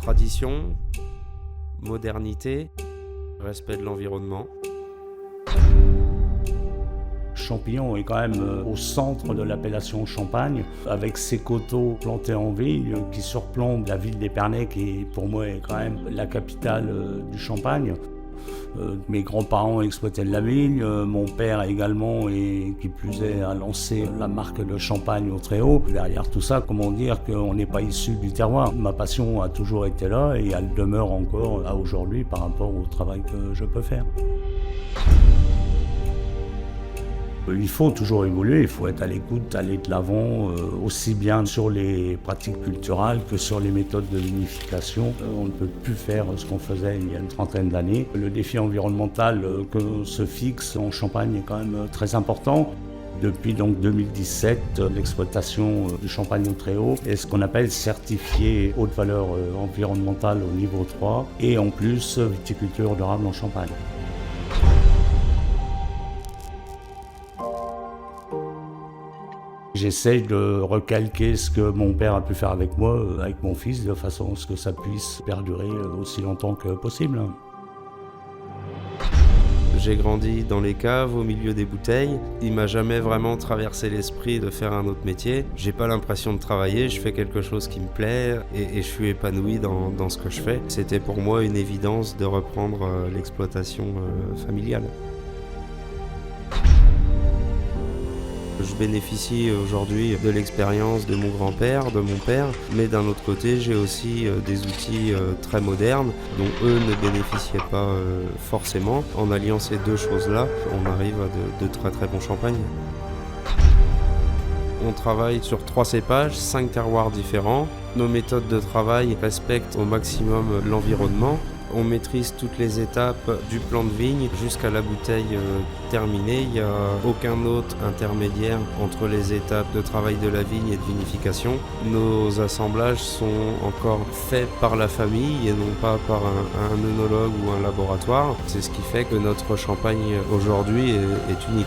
Tradition, modernité, respect de l'environnement. Champignon est quand même au centre de l'appellation Champagne, avec ses coteaux plantés en vigne qui surplombent la ville d'Épernay, qui pour moi est quand même la capitale du Champagne. Mes grands-parents exploitaient de la vigne, mon père également, et qui plus est, a lancé la marque de champagne au très haut. Derrière tout ça, comment dire qu'on n'est pas issu du terroir. Ma passion a toujours été là et elle demeure encore là aujourd'hui par rapport au travail que je peux faire. Il faut toujours évoluer, il faut être à l'écoute, aller de l'avant, aussi bien sur les pratiques culturelles que sur les méthodes de vinification. On ne peut plus faire ce qu'on faisait il y a une trentaine d'années. Le défi environnemental que se fixe en Champagne est quand même très important. Depuis donc 2017, l'exploitation du champagne au très haut est ce qu'on appelle certifié haute valeur environnementale au niveau 3 et en plus viticulture durable en Champagne. J'essaye de recalquer ce que mon père a pu faire avec moi, avec mon fils, de façon à ce que ça puisse perdurer aussi longtemps que possible. J'ai grandi dans les caves, au milieu des bouteilles. Il m'a jamais vraiment traversé l'esprit de faire un autre métier. J'ai pas l'impression de travailler, je fais quelque chose qui me plaît et je suis épanoui dans ce que je fais. C'était pour moi une évidence de reprendre l'exploitation familiale. Je bénéficie aujourd'hui de l'expérience de mon grand-père, de mon père, mais d'un autre côté, j'ai aussi des outils très modernes dont eux ne bénéficiaient pas forcément. En alliant ces deux choses-là, on arrive à de très très bons champagnes. On travaille sur 3 cépages, 5 terroirs différents. Nos méthodes de travail respectent au maximum l'environnement. On maîtrise toutes les étapes du plant de vigne jusqu'à la bouteille terminée. Il n'y a aucun autre intermédiaire entre les étapes de travail de la vigne et de vinification. Nos assemblages sont encore faits par la famille et non pas par un œnologue ou un laboratoire. C'est ce qui fait que notre champagne aujourd'hui est unique.